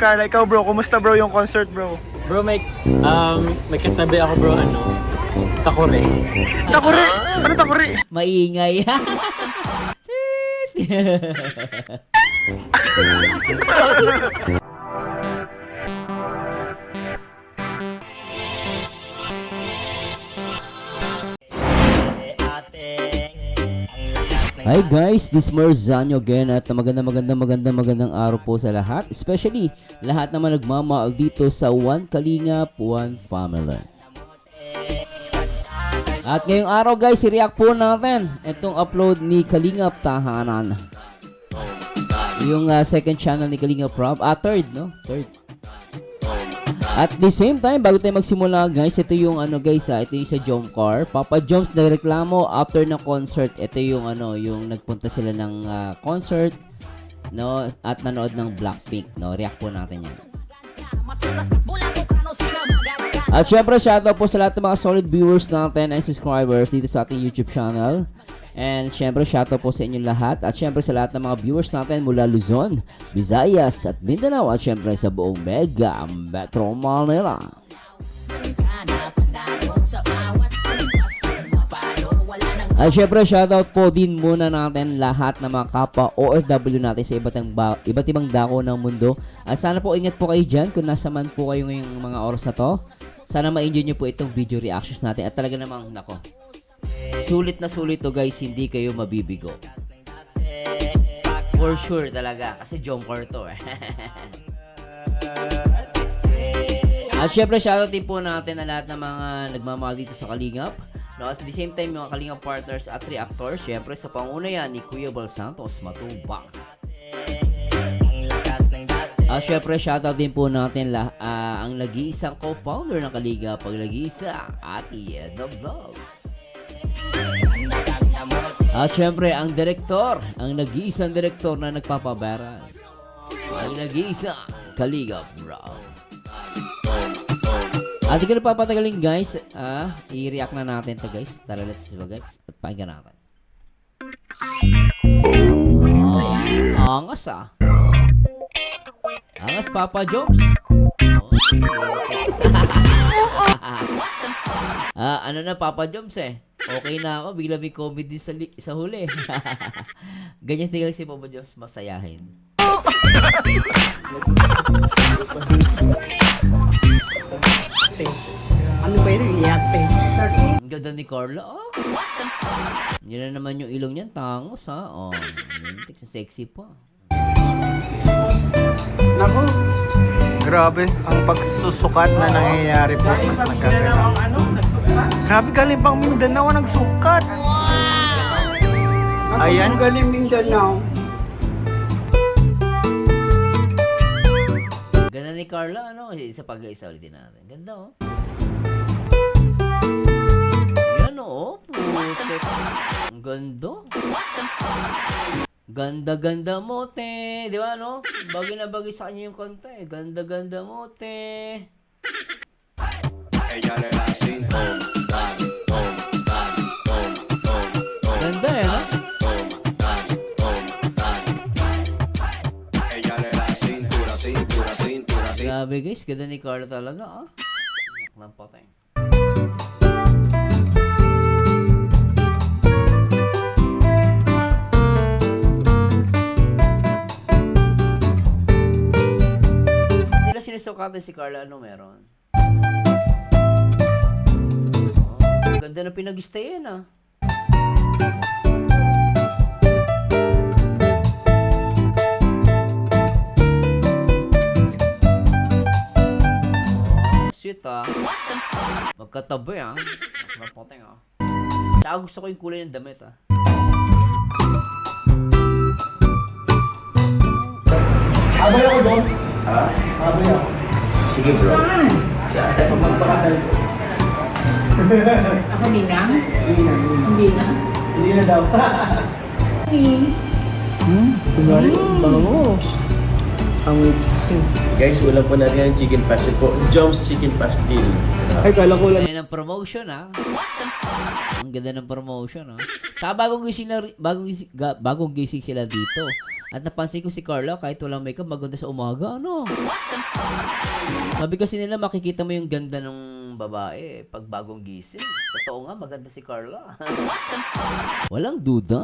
Carla, ikaw bro, kumusta bro yung concert bro? Bro, may katabi ako bro, takore. Takuri! Ano takuri? Maingay. Hi guys, this is Marzano again at magandang araw po sa lahat. Especially lahat naman nagmamahal dito sa One Kalingap, One Family. At ngayong araw guys, i-react po natin itong upload ni Kalingap Tahanan. Yung second channel ni Kalingap Rob. Third, no? Third. At the same time, bago tayo magsimula guys, ito yung ito yung sa Jomcar. Papa Joms nagreklamo after ng concert. Ito yung yung nagpunta sila ng concert, no, at nanood ng Blackpink, no. React po natin 'yan. At syempre, shoutout po sa lahat ng mga solid viewers natin and subscribers dito sa ating YouTube channel. And syempre, shoutout po sa inyong lahat. At syempre sa lahat ng mga viewers natin mula Luzon, Visayas at Mindanao. At syempre sa buong Mega Metro Manila. At syempre, shoutout po din muna natin lahat ng mga kapwa OFW natin sa iba't ibang dako ng mundo. At sana po ingat po kayo dyan kung nasa man po kayo ngayong mga oras na to. Sana ma-enjoy nyo po itong video reactions natin. At talaga namang, nako, sulit na sulit to guys, hindi kayo mabibigo. For sure talaga, kasi Jomcar to At syempre, shoutout din po natin na lahat ng mga nagmamahal dito sa Kalingap. No, at the same time, mga Kalingap partners at reactors, syempre sa panguna yan ni Kuya Bal Santos Matubang. Syempre, shoutout din po natin ang nag-iisang co-founder ng Kalingap, pag nag-iisa at Ieda Vlogs. At syempre, ang direktor, ang nag-iisang direktor na nagpapabaran, ang nag-iisang Kalingap bro. At hindi ko na papatagalin guys, i-react na natin to guys. Tara, let's go guys, at pakinggan natin. Angas Angas Papa Jobs. Ano na Papa Jobs okay na ako, bigla may COVID din sa huli. Ganyan tingnan si Papa Jobs, masayahin. Ano ba yun? Yate. Ang ganda ni Carla, Yan na naman yung ilong niyan, tangos mintik, sexy pa. Naku. Grabe, ang pagsusukat na nangyayari po. Grabe, galing pang Mindanao nagsukat. Ayan. Galing Mindanao. Ganda ni Carla, isa pag-isa ulit din natin. Ganda, Yan, putek. Ang ganda. Ganda-ganda mo, te. Di ba, Bagay na bagay sa kanya yung kanta, Ganda-ganda mo, te. Ganda, Grabe, guys. Ganda ni Carla talaga, Lampatay. Sinisukatan si Carla, meron? Ganda na pinag-stayan, Sweet, magkatabi, Mapoteng, Tsaka gusto ko yung kulay ng damit, Abay ako doon. Abay ako. Sige bro. Ako ninang? Hindi na. Hindi na daw. Kunwari, bango. Ang chicken. Guys, wala po natin yung chicken pastel po. Joms Chicken Pastel. Ay, kala ko lang. Ganda ng promotion, Ang ganda ng promotion, Saka bagong gising sila dito. At napansin ko si Carla, kahit walang makeup, maganda sa umaga, ano? Sabi kasi nila, makikita mo yung ganda ng babae pag bagong gising. Totoo nga, maganda si Carla. Walang duda.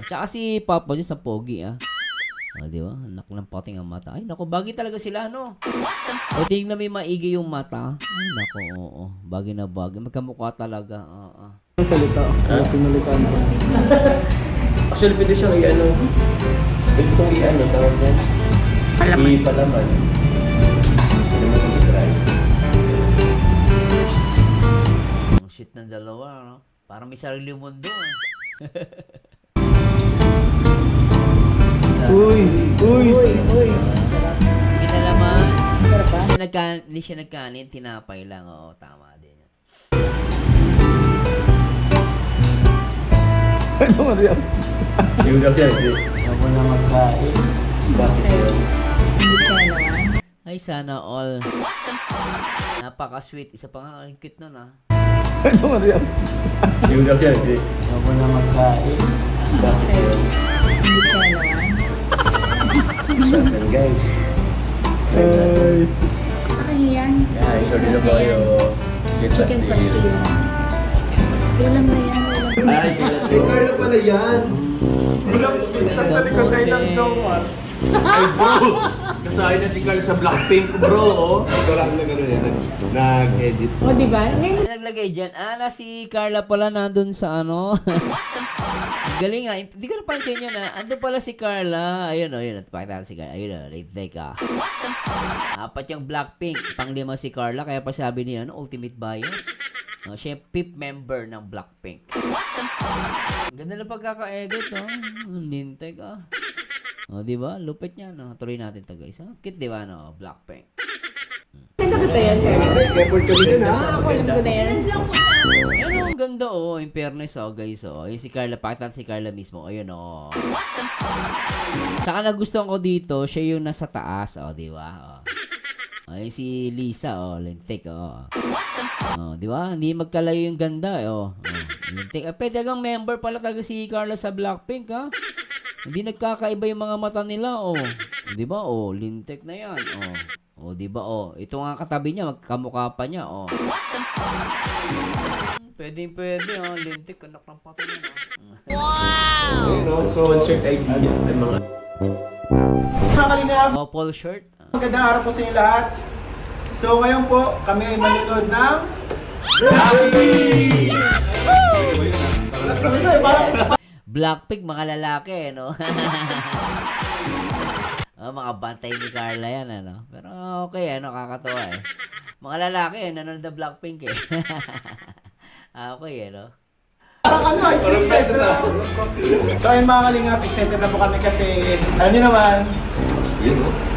Tsaka si Papa dyan sa pogi, ah. Di ba? Anak ng pating ang mata. Ay, naku, bagay talaga sila, no? O, tingnan na may maigi yung mata. Ay, naku, oo. Bagay na bagay. Magkamukha talaga. Salita. Sinalita na. Actually, pwede siyang i-ano. Pwede kong i-ano, tawag yan. I-palaman. Ano mo kung i-try? Ang shit ng dalawa, no? Parang may sarili mundo, eh. Uy! Hindi na laman. Hindi siya nagkanin, tinapay lang. Oo, tama din. Ano mo riyan? Yung yan, ako na magkain. Bakit yun? Ay, sana all. Napaka-sweet. Isa pa nga, ang cute nun, ah. Ano mo riyan? Yung yan, ako na magkain. Bakit yun? Saan guys? Ay! Ayan. Guys, order na ba kayo? Chicken pastil. Ulam na yan. Ay, Carla pala yan. Ay, bro! Kasali na si Carl sa Blackpink, bro, oh. Ito lang na gano'n yan. Nag-edit. O, diba? Ngayon, Naglagay dyan. Na si Carla pala nandun sa ano. Galing nga. Hindi ko napansin yun, ah. Andun pala si Carla. Ayun, oh, yun. Pakita si Carla. Ayun, oh. Teka. Apat yung Blackpink. Panglima si Carla. Kaya pa sabi niya, ano, ultimate bias. Siya yung PIP member ng Blackpink. Ganda na pagkaka-edit, oh. Nintay ka. Di ba? Lupit niya, no? Tuloy natin to, guys. Cute, di ba, no? Blackpink. ganda ko yan. Effort kami din, ha? Ako alam ko na yan. Ayun, ang ganda, oh. In fairness, oh, guys, oh. Yung si Carla, pakita si Carla mismo. Ayun, oh. Saka nagustuhan ko dito, siya yung nasa taas, oh, di ba? Oh. Ayun si Lisa, oh. Lintik, oh. Oh, di ba? Hindi magkalayo yung ganda, oh. Lintik. Pwede kang member pala talaga si Carla sa Blackpink, ha? Hindi nagkakaiba yung mga mata nila, oh. Di ba, oh. Lintik na yan, oh. Oh, di ba, oh. Ito nga katabi niya, magkamukha pa niya, oh. Pwede, oh. Lintik, anak ng pato niya, oh. Ayun, no? So, Concert idea sa mga... Mga kalingap, Oh, Paul shirt. magandang araw po sa inyo lahat. So ngayon po, kami ay manonood ng Blackpink, mga lalaki, no? Oh, mga bantay ni Carla yan, ano? Pero okay, ano, kakatawa, eh. Mga lalaki, nanonood ng Blackpink, eh. Okay, ano? Parang ano, excited na. So ayun mga kalingap, excited na po kami kasi alam niyo naman,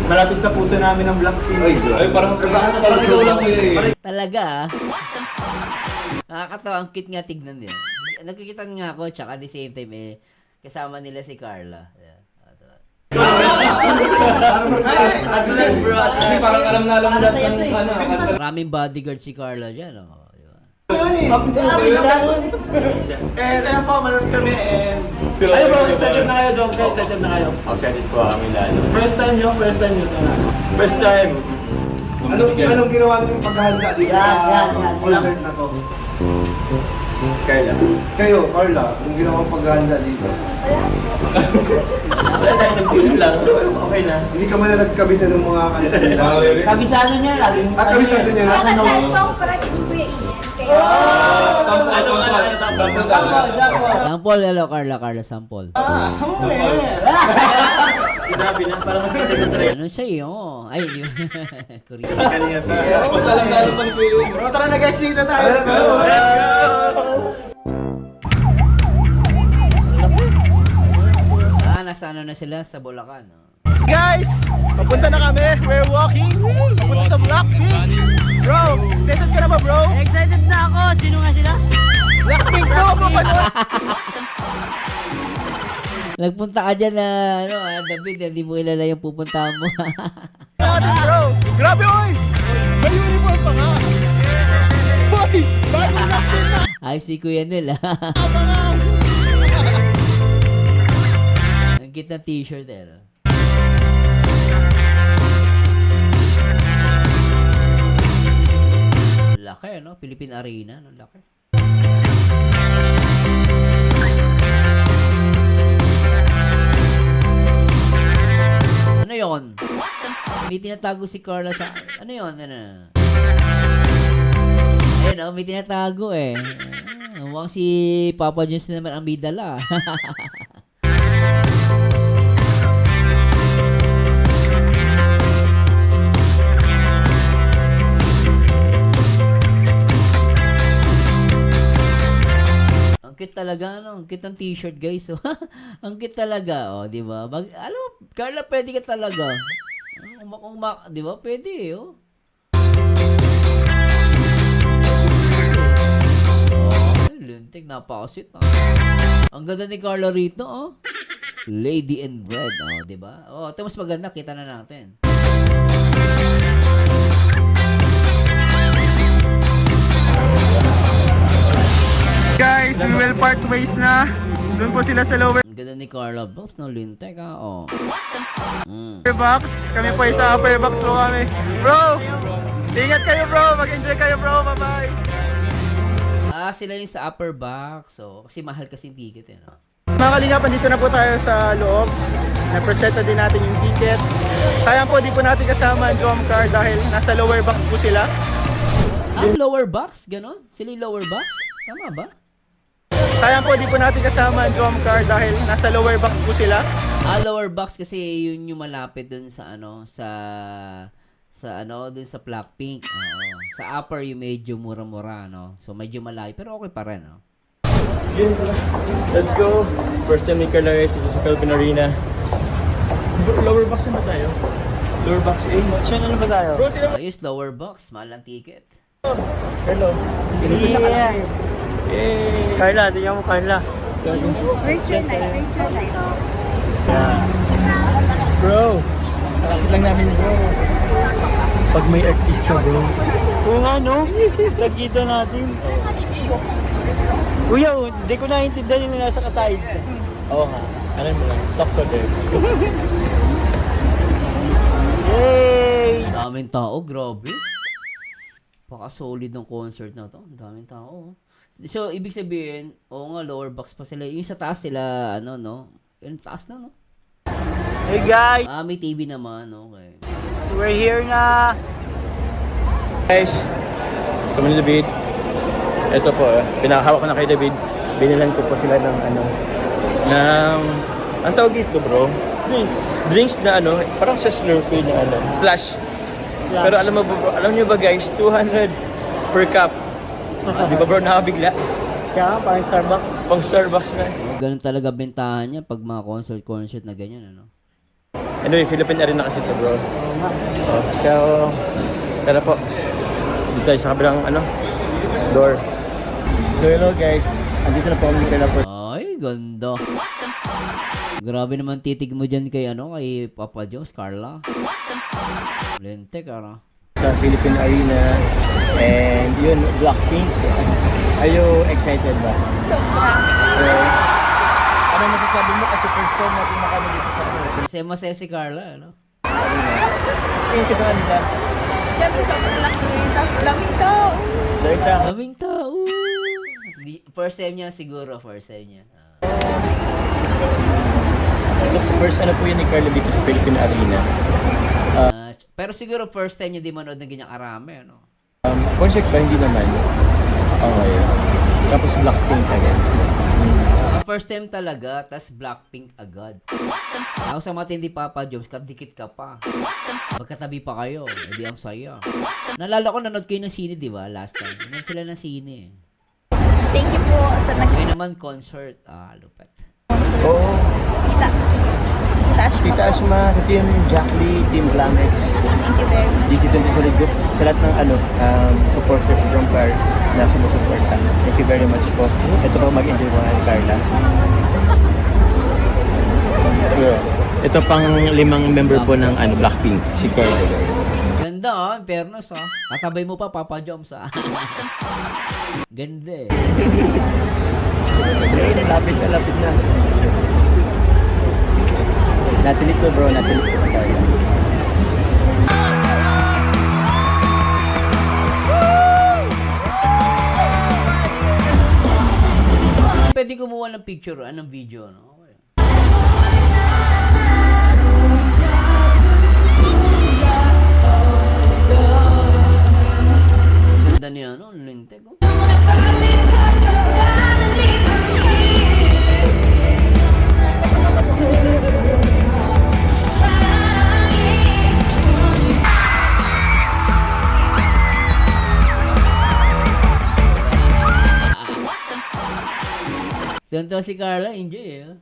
malapit sa puso namin ang Blackpink. Ay, parang ikaw lang ko yun. Talaga, ah. Nakakatawa, ang cute nga tignan din. Nagkikita nga ako, tsaka at the same time, eh, kasama nila si Carla. Yeah. Adjust, bro. Kasi parang alam na lahat ng ano. Maraming bodyguard si Carla dyan, oh. Di ba? And ayun po, manonood kami and Ay, bro, excited na kayo, Dom. Excited na kayo. Excited po kami lalo. first time nyo talaga. First time. Anong ginawa niyo yung paghahanda dito sa concert na to? Carla. Kayo, Carla, anong ginawa yung paghahanda dito? Wala tayo nag-push lang. Okay na. Hindi ka man na nagkabisa ng mga kanta nila. Kabisado niya, lagi At kabisado niya na. Song para kay Kuya Ian. Sample, hello, Carla, sample. Grabe na, parang mas excited na rin. Ano sa'yo? Ay, di ba? Korean. Basta alam na alam pa ni Kuya. So tara na guys, dito tayo. Let's go! Nasa ano na sila? Sa Bulacan. Oh. Guys, papunta na kami. We're walking. Papunta sa Blackpink. Bro, excited ka na ba, bro? Excited na ako. Sino nga sila? Blackpink, bro. Papanood. Nagpunta ka dyan na, ano, David, hindi mo kilala yung pupuntahan mo. natin, bro. Grabe, oy. May uniform pa nga. Boy, bago Blackpink na. Ay, si Kuya Nel, ah. Ang cute na t-shirt eh. No? Laki, no? Philippine Arena, no? Laki. Ano yon? May tinatago si Carla sa... Ano yon? Ano? Ayun, oh, may tinatago eh. Mukhang si Papa Jones na naman ang may dala. Ang cute talaga, no? Ang cute ng t-shirt, guys. Oh. Ang cute talaga, oh, di ba? Alam mo, Carla, pwede ka talaga. Di ba? Pwede, oh. Lintik, napaka-sweet, oh. Ang ganda ni Carla rito, oh. Lady in Red, oh, di ba? Oh, ito mas maganda, kita na natin. Guys, we will part ways na. Doon po sila sa lower Ang ganda ni Carla Box, no? Lintik, ah, oh. box. Kami po ay sa upper box po kami. Bro! Ingat kayo bro! Mag-enjoy kayo bro! Bye-bye! Sila yung sa upper box, so, kasi mahal kasi yung ticket, eh, no? Mga kalingap, dito na po tayo sa loob. Na-presenta din natin yung ticket. Sayang po, di po natin kasama ang drum car dahil nasa lower box po sila. Lower box? Ganon? Sila yung lower box? Tama ba? Sayang po, di po natin kasama ang drum car dahil nasa lower box po sila. Lower box kasi yun yung malapit dun sa ano, dun sa Blackpink. Oo. Sa upper yung medyo mura-mura, no? So medyo malayo, pero okay pa rin, no? Let's go! First time ni Carla dito sa Philippine Arena. Lower box na ba tayo? Lower box A? Siya na ba tayo? Bro, Ayos, lower box. Mahal ang ticket. hello. Pinito sa kanila. Yay! Carla, tingnan mo Carla. Raise your light, raise your light. Bro, nakakit lang namin bro. Pag may artista bro. Oo nga no, tagkita natin. Kuya, hindi ko naiintindihan yung nasa katahid. Oo nga, alam mo lang, talk to them. Yay! Daming tao, grabe. Paka-solid ng concert na to. Daming tao. So, ibig sabihin, oo nga, lower box pa sila. Yung sa taas sila, ano, no? Yung taas na, no? Hey guys! May TV naman, okay. We're here na! Guys, kami ni David. Ito po, pinakahawak ko na kay David. Binilan ko po sila ng ang tawag dito bro? Drinks na parang sa Slurpee na slash. Pero alam niyo ba guys, 200 per cup. Di ba bro, nakabigla? Kaya pang Starbucks. Pang Starbucks na. Ganun talaga bentahan niya pag mga concert na ganyan, ano? Anyway, Philippine Arena kasi ito bro. So, tara po. Dito tayo sa kabilang door. So hello guys, andito na po kami kay Laport. Ay, ganda. Grabe naman titig mo dyan kay Papa Jones, Carla. Lentek, ano? Sa Philippine Arena. And yun, Blackpink. Are you excited ba? Ano masasabi mo kasi first time natin makano dito sa Masaya si Carla, ano? Tingin ka sa kanila. Siyempre, sobrang laki. Tapos daming tao. Daming tao. First time niya siguro, first time niya. First po yun ni Carla dito sa Philippine Arena. Pero siguro first time niya di manood ng ganyang arami, ano? Concert ba? Hindi naman. Okay. Tapos Blackpink agad. First time talaga, tas Blackpink agad. Ako sa matindi Papa Jones, kadikit ka pa. Magkatabi pa kayo, hindi ang saya. Nalala ko, nanood kayo ng sine, di ba? Last time. Nanood sila ng sine. Thank you po sa Ngayon naman, concert. Lupet. Oo. Tita Ashma. Tita Ashma, sa Team Jack Lee, Team Glamex. Thank you very much. DC20 Solid Group. Sa lahat ng supporters from Car na sumusuporta. Thank you very much po. Ito po mag-enjoy po ng Carla. Ito pang 5 member po ng Blackpink, si Carla guys. Ganda, in fairness, Katabay mo pa, Papa Jones, Ganda, eh. Lapit na. Natilit ko bro, natilit ko si Carla. Pwede kumuha ng picture, ng video, no? Okay. Ganda niya, no? Lintek, oh. Ganito si Carla, enjoy eh.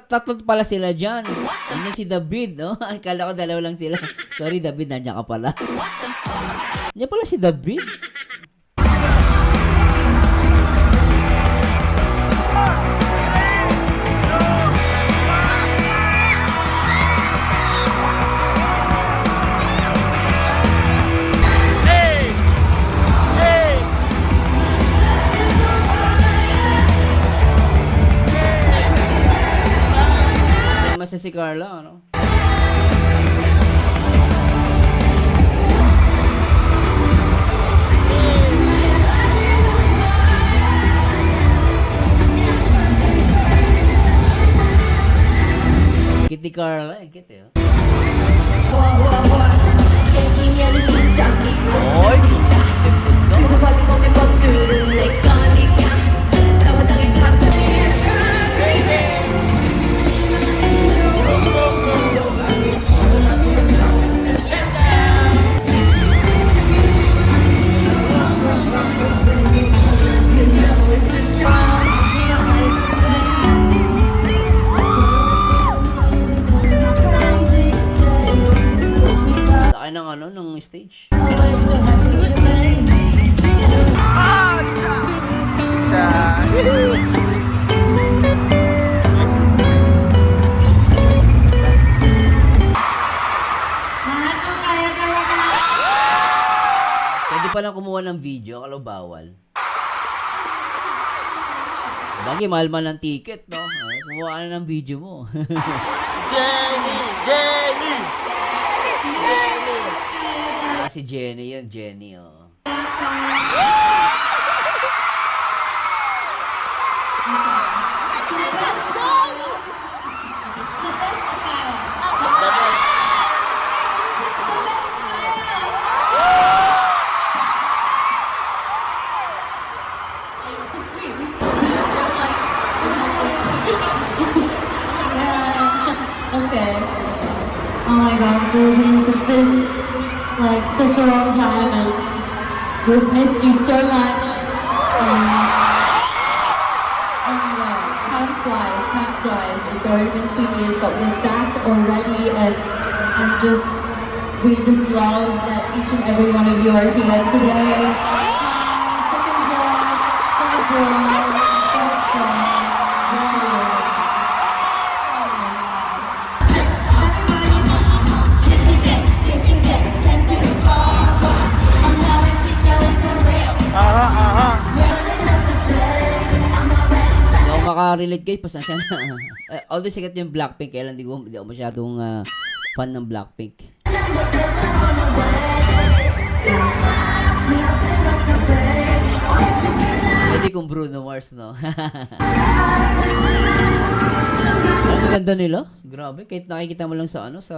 Tatlo pala sila dyan. Ano si David, no? Akala ko dalawa lang sila. Sorry David, nandiyan ka pala. Nandiyan pala si David. Mas si Carla, ano? Kitty Carla, kitty, oh. Laki ng ano, ng stage. Pwede palang kumuha ng video, kalau bawal. Bagay, mahal man ng ticket, no? Ay, kumuha ka na ng video mo. Jenny! Si Jenny yun, Jenny, oh. Okay. Oh my God, Philippines, it's been like such a long time and we've missed you so much. And oh my God, time flies. It's already been 2 years, but we're back already and we just love that each and every one of you are here today. Hi, second floor, third floor, fourth floor. We'll see you. Maka-relate guys, pasensya na. Although sikat yung Blackpink, kaya lang di ako masyadong fan ng Blackpink. Pwede kung Bruno Mars, no? Ang ganda nila. Grabe, kahit nakikita mo lang sa sa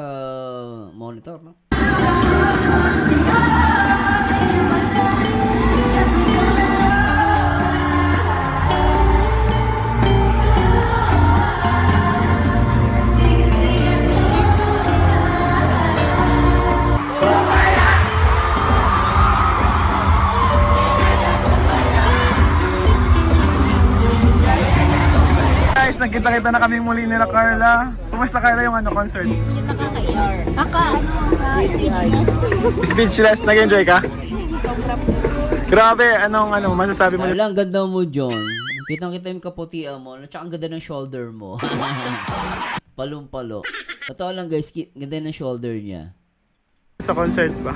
monitor, no? Guys, nagkita-kita na kami muli nila Carla. Kumusta Carla yung concert? Speechless. Speechless, nag-enjoy ka? Grabe, anong masasabi mo? Wala, ang ganda mo, John. Kitang-kita yung kaputian mo, tsaka ang ganda ng shoulder mo. Palong-palo. Totoo lang guys, ganda ng shoulder niya. Sa concert ba?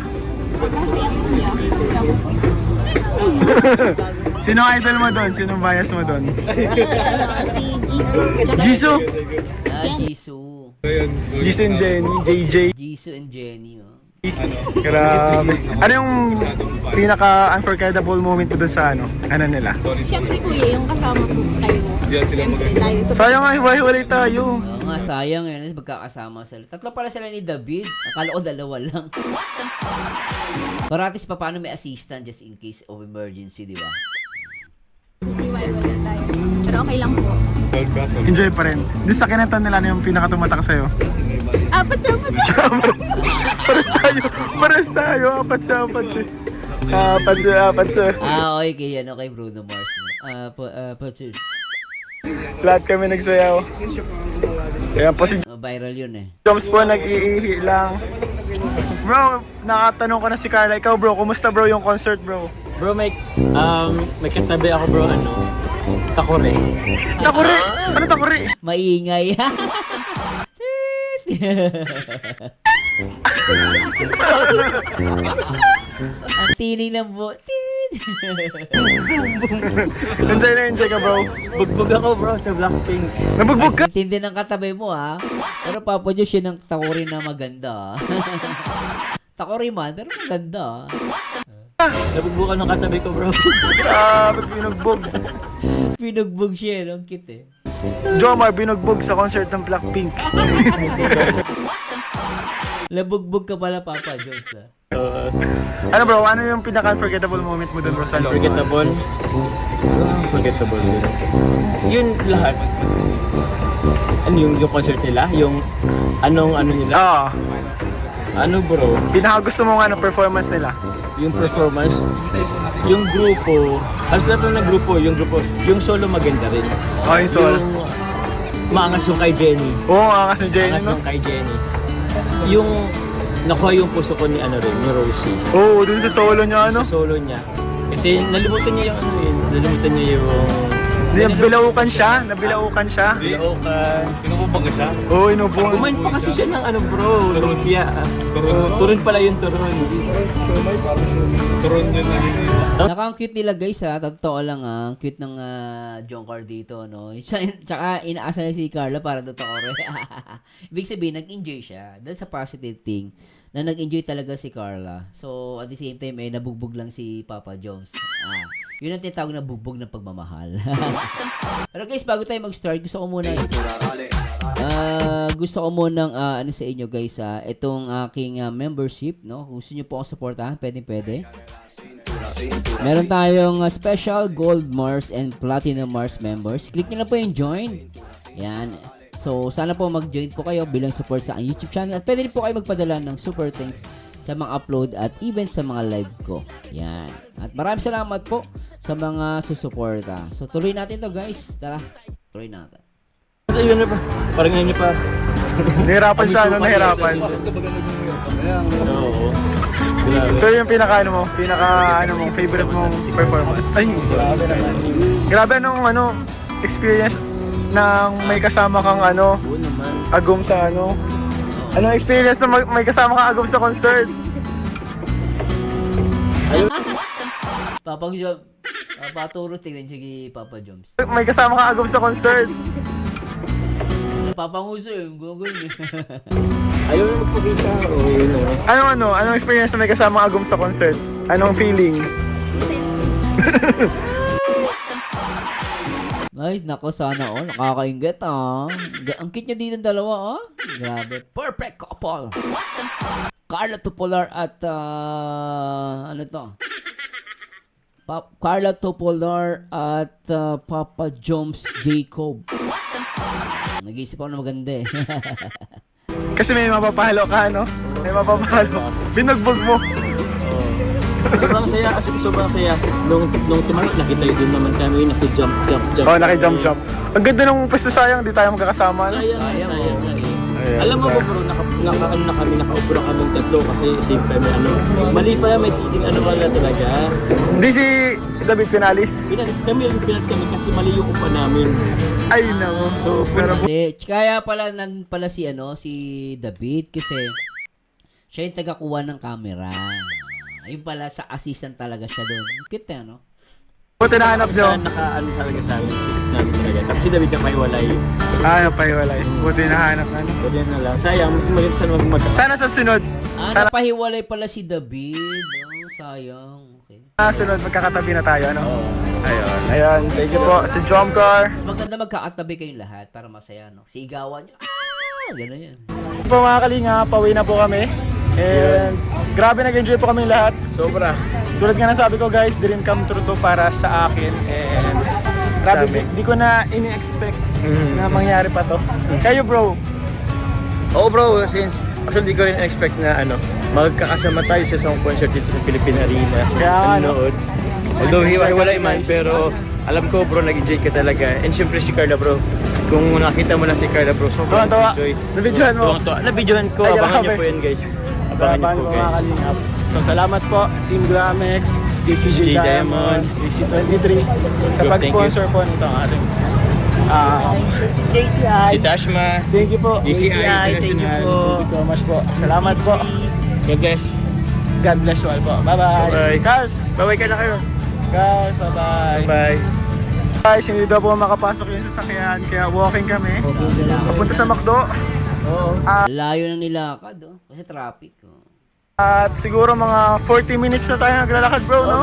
Kasi ako niya. Tapos, Sino ang idol mo doon? Sinong bias mo doon? Si Jisoo? Jisoo. Jisoo. Jisoo and Jenny, JJ. Jisoo and Jenny, oh. Grabe. Ano yung pinaka-unforgettable moment mo doon sa ano nila? Siyempre kuya, yung kasama ko kayo. Siyempre tayo sa Sayang nga, hiwalay tayo. Oo nga, sayang yun. Magkakasama sila. Tatlo pala sila ni David. Akala ko dalawa lang. Paratis pa paano may assistant just in case of emergency, di ba? revival na tayo. Pero okay lang po. Enjoy pa rin. Di sa kinatan nila ano yung pinaka-tumatak sa'yo? Apat sa apat. Pares tayo. Apat sa. Okay, yan. Okay, Bruno Mars. Patis. Lahat kami nagsayaw. Kaya po si Viral yun eh. Joms po nag-iihi lang. Bro, nakatanong ko na si Carla. Ikaw bro, kumusta bro yung concert bro? Bro, may katabi ako bro, takore. Takuri! Ano takuri? Maingay. Ang tining ng Enjoy ka bro. Bugbog ako bro sa Blackpink. Nabugbog ka? Tindi ng katabi mo ha. Pero Papa Diyos yun ang takori na maganda. Takori man, pero maganda. Nabugbog ng katabi ko bro. Ba't binugbog? Pinugbog siya, no? Ang cute eh. Jomar, binugbog sa concert ng Blackpink. Labugbog ka pala Papa Jones ha. Ano bro, ano yung pinaka-unforgettable moment mo doon bro sa loob? Unforgettable din. Yun lahat. Ano yung concert nila? Yung ano nila? Ano bro? Pinaka-gusto mo nga performance nila? Yung performance, yung grupo, halos lahat ng grupo, yung solo maganda rin. Yung solo. Yung maangas yung kay Jenny. Oo, angas ni Jenny Maangas no? yung kay Jenny. Yung nakuha yung puso ko ni ni Rosie. Oo, dun sa solo niya ano? Sa solo niya. Kasi nalimutan niya yung Nabilaukan siya. Bilaukan. Pinububag siya? Oo, inubong. Kumain pa kasi siya ng bro, lumpia. Turon pala yung turon. Turon yun Nakang-cute nila guys ha. Totoo lang ha. Ang cute ng Jongkar dito no. Tsaka inaasa niya si Carla para do takore. Ibig sabihin nag-enjoy siya. That's a positive thing. Na nag-enjoy talaga si Carla. So at the same time nabugbog lang si Papa Jones. Yun ang tinatawag na bugbog ng pagmamahal. Pero guys, bago tayo mag-start, gusto ko muna ano sa inyo guys, itong aking membership, no? Kung gusto niyo po akong supportahan, pwede. Meron tayong special Gold Mars and Platinum Mars members. Click niyo na po yung join. Yan. So, sana po mag-join po kayo bilang support sa aking YouTube channel. At pwede rin po kayo magpadala ng super thanks sa mga upload at even sa mga live ko. Yan. At maraming salamat po sa mga susuporta. So, tuloy natin to guys. Tara, tuloy natin. Ayun na pa. Parang ngayon pa. Nahirapan siya, nahirapan. Oo. So yung pinaka favorite mong performance? Ay, grabe experience nang may kasama kang agum sa Anong experience na may kasama kang agum sa concert? Papaturo, tingnan siya kay Papa Joms. May kasama kang agum sa concert? Papanguso yung Google niya. Ayaw na magpakita. Oo, yun na. Anong experience na may kasama kang agum sa concert? Anong feeling? Nice, nako sana all. Nakakaingit Ang cute niya dito ng dalawa Grabe. Perfect couple. Carla Tupolar at Carla Tupolar at Papa Joms Jacob. Nag-iisip ako na maganda eh. Kasi may mapapahalo ka, May mapapahalo. Binugbog mo. Sobrang saya. Nung tumawid, nakita yun din naman kami, naki-jump. Oo, naki-jump. Ang ganda nung pwesto, sayang, di tayo magkakasama. Sayang. Alam mo ba bro, nakaupo kami tatlo kasi same time mali pala may seating wala talaga. Hindi si David Pinalis. Pinalis kami kasi mali yung upa namin. Ay nako. So, pero Kaya pala si David kasi siya yung tagakuha ng camera. Ayun pala, sa assistant talaga siya doon. Cute eh, no? Buti nahanap nyo. Sa naka-ano talaga sa amin, silip namin talaga. Tapos si David na maiwalay. Napahiwalay. Buti nahanap na. Pwede na lang. Sayang, mas maganda sa magmagka. Sana sa sunod. Sana Napahiwalay pala si David. Oh, sayang. Okay. sa sunod magkakatabi na tayo, ano? Ayun. Ayun. Thank you po. Si Jomcar. Mas maganda magkakatabi kayong lahat para masaya, no? Sigawan nyo. Gano'n yan. Po mga kalinga, pauwi na po kami. And grabe nag-enjoy po kami lahat. Sobra. Tulad nga ng sabi ko guys, dream come true to para sa akin. And grabe, di ko na ini-expect na mangyari pa to. Kayo bro, Oo bro, since actually di ko rin expect na magkakasama tayo sa isang concert dito sa Philippine Arena. Kaya nga, no? Nanood. Although hiwa-hiwalay man, pero alam ko bro, nag-enjoy ka talaga. And syempre si Carla bro, kung nakita mo lang si Carla bro, sobrang Tuwa-tuwa. enjoy. Nabidyohan mo? Tuwang-tuwa. Nabidyohan ko, Ay, abangan niyo grabe. po yan guys. sa Abangan niyo band po ko mga guys. kalingap. So salamat po Team Gramex, DCG DCG Diamond, DC23 kapag Thank you. sponsor po nito ang ating KCI. Itashma, Thank you po. DCI, Thank you International. po. Thank you so much po. Salamat po. God bless. God bless you all po. Bye-bye. Bye-bye. Cars. Bye-bye ka na kayo. Guys, bye-bye. Bye. Guys, hindi daw po makapasok yung sasakyan kaya walking kami. Papunta sa McDo. Layo na nilakad, oh. Kasi traffic, oh. At siguro mga 40 minutes na tayo naglalakad bro, no?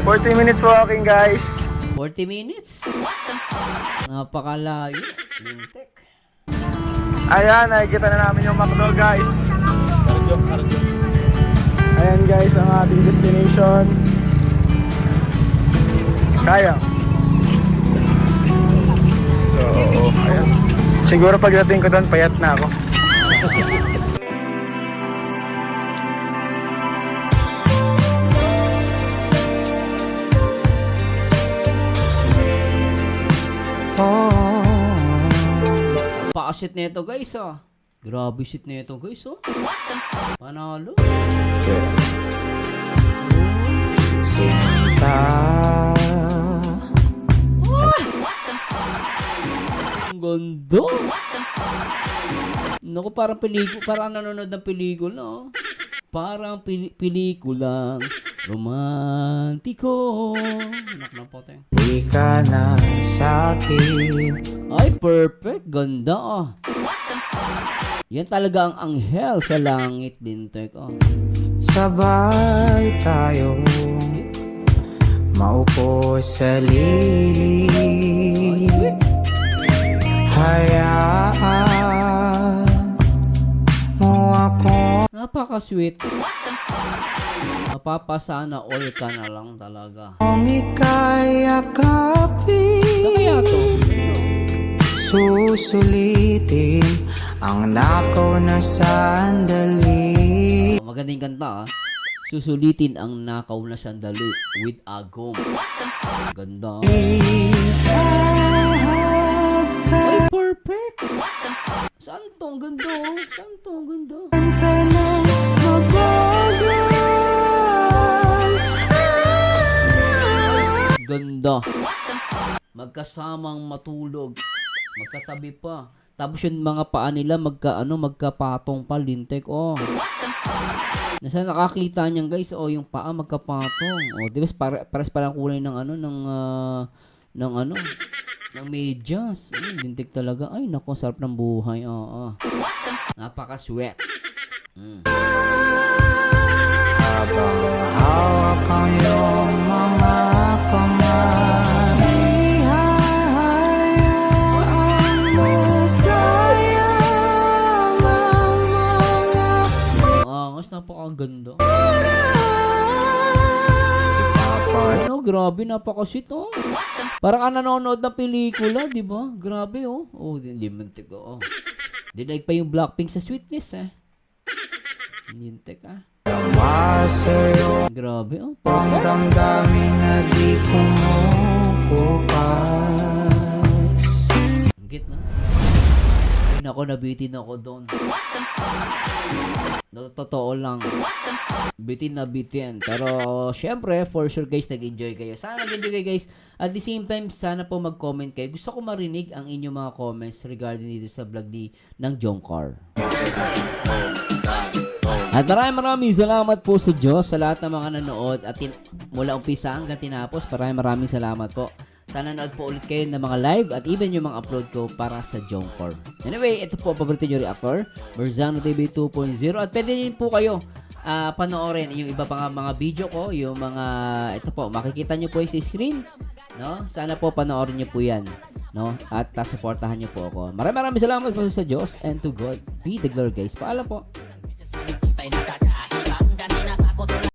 40 minutes walking guys. 40 minutes? Napakalayo. Lintek. Ayan, nakikita na namin yung McDo guys. Ayan guys, ang ating destination. Sayang. So, ayan. Siguro pagdating ko doon, payat na ako. Pakasit nito guys, ah. Grabe sit nito guys, oh. Panalo. Ang ganda. Naku, parang parang nanonood ng pelikula, oh. Parang pelikulang romantiko. Anak ng poteng. Di ka na sa'kin. Ay, perfect. Ganda, ah. Yan talaga ang anghel sa langit din, tek, oh. Sabay tayo maupo sa lilim. Hayaan mo ako. Napaka-sweet. Mapapasana all ka na lang talaga. Kung ika'y akapin, Sa kaya to? susulitin ang nakaw na sandali. Magandang kanta, ah. Susulitin ang nakaw na sandali with agom. Ganda. Ay, perfect. Saan to? Ang ganda, oh. Saan to? Ang ganda. Ganda. Magkasamang matulog. Magkatabi pa. Tapos yung mga paa nila magkapatong pa, lintek, oh. Nasa nakakita niyan guys, oh, yung paa magkapatong. Oh, di ba pares parang kulay ng ng medyas. Ay, lintik talaga. Ay, nako, sarap ng buhay. Oo. Napaka-sweat. Habang hawak ang iyong mga kamay, ihahayaan mo sayang ang mga Angas, napakaganda. ipapat. Ano, grabe, napaka-sweet, oh. Parang ka nanonood ng pelikula, di ba? Grabe, oh. Oh, lintik, oh. Dinaig pa yung Blackpink sa sweetness, eh. Lintik, ah. Sa'yo Grabe, oh. ang damdamin na di kumukupas. Ang git na. Ay, nako, nabitin ako doon. Totoo lang. Bitin na bitin. Pero, syempre, for sure guys, nag-enjoy kayo. Sana nag-enjoy kayo guys. At the same time, sana po mag-comment kayo. Gusto ko marinig ang inyong mga comments regarding dito sa vlog ng Jomcar. At maraming salamat po sa Diyos sa lahat ng mga nanood at mula umpisa hanggang tinapos. Maraming salamat po. Sana nanood po ulit kayo ng mga live at even yung mga upload ko para sa Jongkor. Anyway, ito po ang paborito nyo reactor, Berzano TV 2.0 at pwede nyo po kayo panoorin yung iba pang mga video ko, yung mga, ito po, makikita nyo po yung sa screen, no? Sana po panoorin nyo po yan, no? At supportahan nyo po ako. Maraming salamat po sa Diyos and to God be the glory guys. Paalam po.